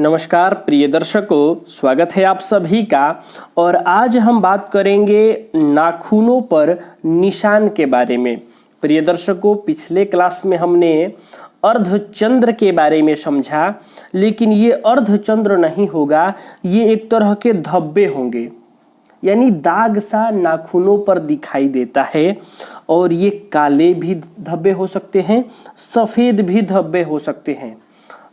नमस्कार प्रिय दर्शकों, स्वागत है आप सभी का। और आज हम बात करेंगे नाखूनों पर निशान के बारे में। प्रिय दर्शकों, पिछले क्लास में हमने अर्धचंद्र के बारे में समझा, लेकिन ये अर्धचंद्र नहीं होगा, ये एक तरह के धब्बे होंगे, यानी दाग सा नाखूनों पर दिखाई देता है। और ये काले भी धब्बे हो सकते हैं, सफ़ेद भी धब्बे हो सकते हैं।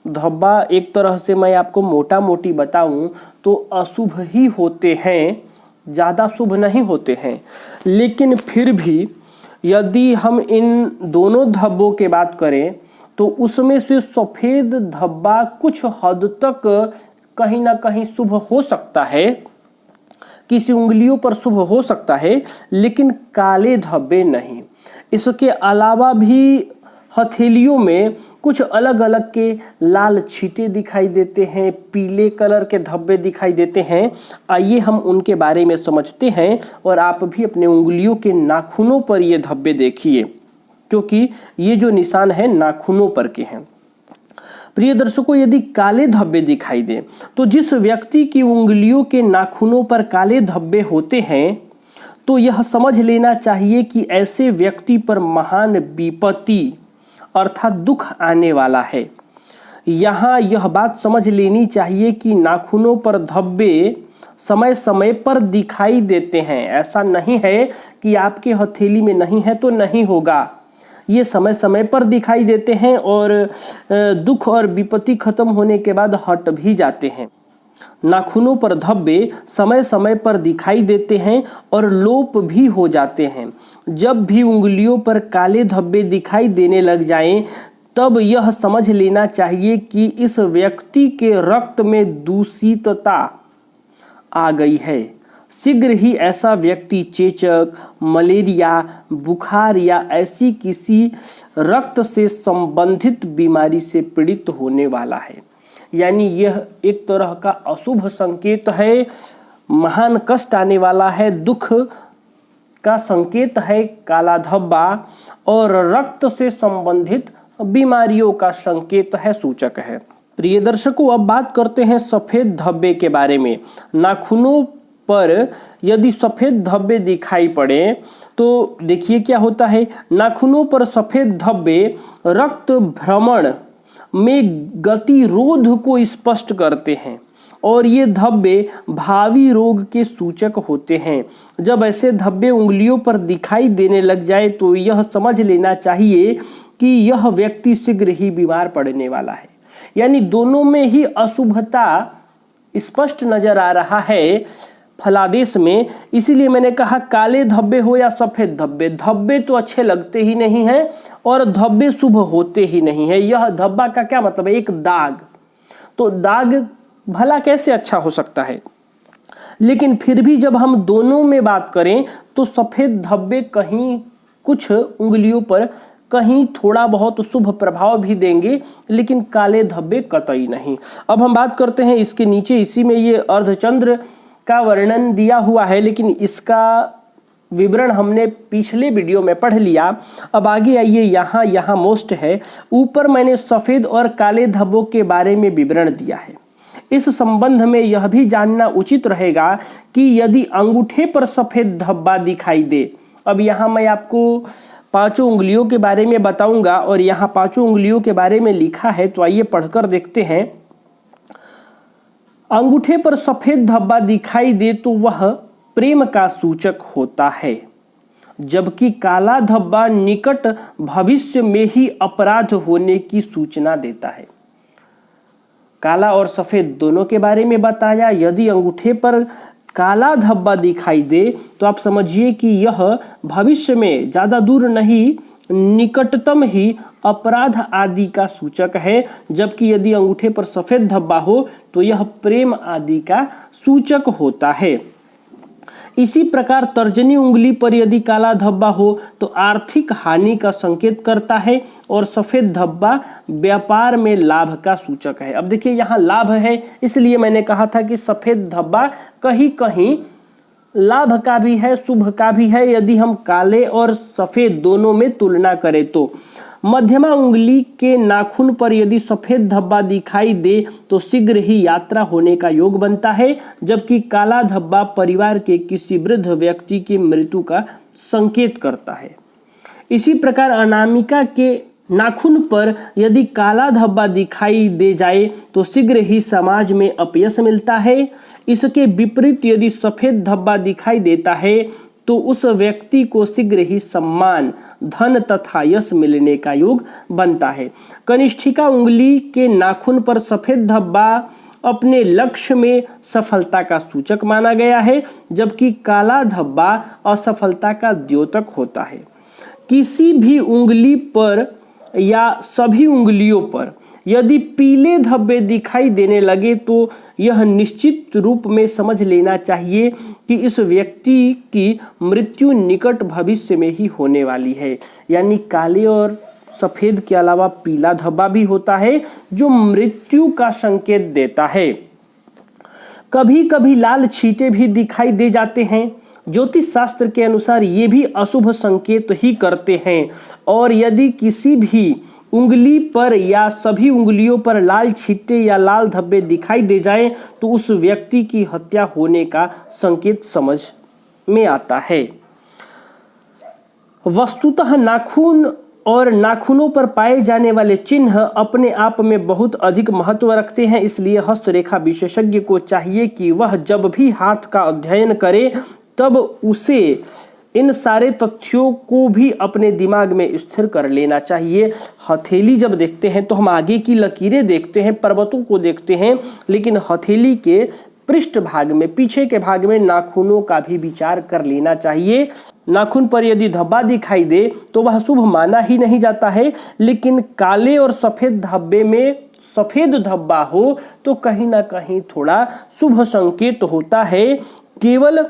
धब्बा एक तरह से मैं आपको मोटा मोटी बताऊं तो अशुभ ही होते हैं, ज़्यादा शुभ नहीं होते हैं। लेकिन फिर भी यदि हम इन दोनों धब्बों के बात करें तो उसमें से सफ़ेद धब्बा कुछ हद तक कहीं ना कहीं शुभ हो सकता है, किसी उंगलियों पर शुभ हो सकता है, लेकिन काले धब्बे नहीं। इसके अलावा भी हथेलियों में कुछ अलग अलग के लाल छींटे दिखाई देते हैं, पीले कलर के धब्बे दिखाई देते हैं। आइए हम उनके बारे में समझते हैं और आप भी अपने उंगलियों के नाखूनों पर ये धब्बे देखिए, क्योंकि ये जो निशान है नाखूनों पर के हैं। प्रिय दर्शकों, यदि काले धब्बे दिखाई दे तो जिस व्यक्ति की उंगलियों के नाखूनों पर काले धब्बे होते हैं तो यह समझ लेना चाहिए कि ऐसे व्यक्ति पर महान विपत्ति अर्थात दुख आने वाला है। यहाँ यह बात समझ लेनी चाहिए कि नाखूनों पर धब्बे समय समय पर दिखाई देते हैं। ऐसा नहीं है कि आपके हथेली में नहीं है तो नहीं होगा, ये समय समय पर दिखाई देते हैं और दुख और विपत्ति खत्म होने के बाद हट भी जाते हैं। नाखूनों पर धब्बे समय समय पर दिखाई देते हैं और लोप भी हो जाते हैं। जब भी उंगलियों पर काले धब्बे दिखाई देने लग जाएं, तब यह समझ लेना चाहिए कि इस व्यक्ति के रक्त में दूषितता आ गई है। शीघ्र ही ऐसा व्यक्ति चेचक, मलेरिया, बुखार या ऐसी किसी रक्त से संबंधित बीमारी से पीड़ित होने वाला है। यानी यह एक तरह का अशुभ संकेत है, महान कष्ट आने वाला है, दुख का संकेत है काला धब्बा, और रक्त से संबंधित बीमारियों का संकेत है, सूचक है। प्रिय दर्शकों, अब बात करते हैं सफ़ेद धब्बे के बारे में। नाखूनों पर यदि सफ़ेद धब्बे दिखाई पड़े तो देखिए क्या होता है। नाखूनों पर सफ़ेद धब्बे रक्त भ्रमण में गतिरोध को स्पष्ट करते हैं और ये धब्बे भावी रोग के सूचक होते हैं। जब ऐसे धब्बे उंगलियों पर दिखाई देने लग जाए तो यह समझ लेना चाहिए कि यह व्यक्ति शीघ्र ही बीमार पड़ने वाला है। यानी दोनों में ही अशुभता स्पष्ट नजर आ रहा है फलादेश में। इसीलिए मैंने कहा काले धब्बे हो या सफ़ेद धब्बे, धब्बे तो अच्छे लगते ही नहीं हैं और धब्बे शुभ होते ही नहीं है। यह धब्बा का क्या मतलब है? एक दाग। तो दाग भला कैसे अच्छा हो सकता है? लेकिन फिर भी जब हम दोनों में बात करें तो सफ़ेद धब्बे कहीं कुछ उंगलियों पर कहीं थोड़ा बहुत शुभ प्रभाव भी देंगे, लेकिन काले धब्बे कतई नहीं। अब हम बात करते हैं इसके नीचे, इसी में ये अर्धचंद्र का वर्णन दिया हुआ है, लेकिन इसका विवरण हमने पिछले वीडियो में पढ़ लिया। अब आगे आइए, यहाँ मोस्ट है। ऊपर मैंने सफ़ेद और काले धब्बों के बारे में विवरण दिया है। इस संबंध में यह भी जानना उचित रहेगा कि यदि अंगूठे पर सफ़ेद धब्बा दिखाई दे, अब यहाँ मैं आपको पांचों उंगलियों के बारे में बताऊंगा और यहाँ पांचों उंगलियों के बारे में लिखा है, तो आइए पढ़कर देखते हैं। अंगूठे पर सफ़ेद धब्बा दिखाई दे तो वह प्रेम का सूचक होता है, जबकि काला धब्बा निकट भविष्य में ही अपराध होने की सूचना देता है। काला और सफ़ेद दोनों के बारे में बताया। यदि अंगूठे पर काला धब्बा दिखाई दे तो आप समझिए कि यह भविष्य में, ज़्यादा दूर नहीं, निकटतम ही अपराध आदि का सूचक है, जबकि यदि अंगूठे पर सफ़ेद धब्बा हो तो यह प्रेम आदि का सूचक होता है। इसी प्रकार तर्जनी उंगली पर यदि काला धब्बा हो तो आर्थिक हानि का संकेत करता है और सफ़ेद धब्बा व्यापार में लाभ का सूचक है। अब देखिए यहाँ लाभ है, इसलिए मैंने कहा था कि सफ़ेद धब्बा कहीं कहीं लाभ का भी है, शुभ का भी है, यदि हम काले और सफ़ेद दोनों में तुलना करें तो। मध्यमा उंगली के नाखून पर यदि सफेद धब्बा दिखाई दे तो शीघ्र ही यात्रा होने का योग बनता है, जबकि काला धब्बा परिवार के किसी वृद्ध व्यक्ति की मृत्यु का संकेत करता है। इसी प्रकार अनामिका के नाखून पर यदि काला धब्बा दिखाई दे जाए तो शीघ्र ही समाज में अपयश मिलता है। इसके विपरीत यदि सफेद धब्बा दिखाई देता है तो उस व्यक्ति को शीघ्र ही सम्मान, धन तथा यश मिलने का योग बनता है। कनिष्ठिका उंगली के नाखून पर सफेद धब्बा अपने लक्ष्य में सफलता का सूचक माना गया है, जबकि काला धब्बा असफलता का द्योतक होता है। किसी भी उंगली पर या सभी उंगलियों पर यदि पीले धब्बे दिखाई देने लगे तो यह निश्चित रूप में समझ लेना चाहिए कि इस व्यक्ति की मृत्यु निकट भविष्य में ही होने वाली है। यानी काले और सफेद के अलावा पीला धब्बा भी होता है जो मृत्यु का संकेत देता है। कभी कभी लाल छींटे भी दिखाई दे जाते हैं। ज्योतिष शास्त्र के अनुसार ये भी अशुभ संकेत ही करते हैं, और यदि किसी भी उंगली पर या सभी उंगलियों पर लाल छींटे या लाल धब्बे दिखाई दे जाए तो उस व्यक्ति की हत्या होने का संकेत समझ में आता है। वस्तुतः नाखून और नाखूनों पर पाए जाने वाले चिन्ह अपने आप में बहुत अधिक महत्व रखते हैं, इसलिए हस्तरेखा विशेषज्ञ को चाहिए कि वह जब भी हाथ का अध्ययन करे तब उसे इन सारे तथ्यों को भी अपने दिमाग में स्थिर कर लेना चाहिए। हथेली जब देखते हैं तो हम आगे की लकीरें देखते हैं, पर्वतों को देखते हैं, लेकिन हथेली के पृष्ठ भाग में, पीछे के भाग में नाखूनों का भी विचार कर लेना चाहिए। नाखून पर यदि धब्बा दिखाई दे तो वह शुभ माना ही नहीं जाता है, लेकिन काले और सफेद धब्बे में सफेद धब्बा हो तो कहीं ना कहीं थोड़ा शुभ संकेत होता है। केवल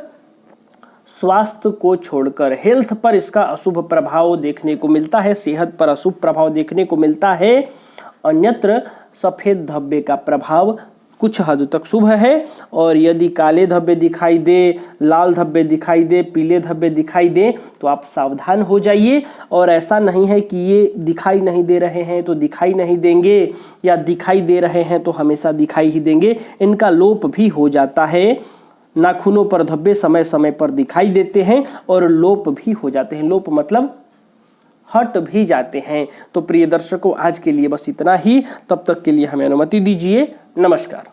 स्वास्थ्य को छोड़कर हेल्थ पर इसका अशुभ प्रभाव देखने को मिलता है, सेहत पर अशुभ प्रभाव देखने को मिलता है। अन्यत्र सफेद धब्बे का प्रभाव कुछ हद तक शुभ है, और यदि काले धब्बे दिखाई दे, लाल धब्बे दिखाई दे, पीले धब्बे दिखाई दे तो आप सावधान हो जाइए। और ऐसा नहीं है कि ये दिखाई नहीं दे रहे हैं तो दिखाई नहीं देंगे, या दिखाई दे रहे हैं तो हमेशा दिखाई ही देंगे। इनका लोप भी हो जाता है। नाखूनों पर धब्बे समय समय पर दिखाई देते हैं और लोप भी हो जाते हैं। लोप मतलब हट भी जाते हैं। तो प्रिय दर्शकों, आज के लिए बस इतना ही। तब तक के लिए हमें अनुमति दीजिए। नमस्कार।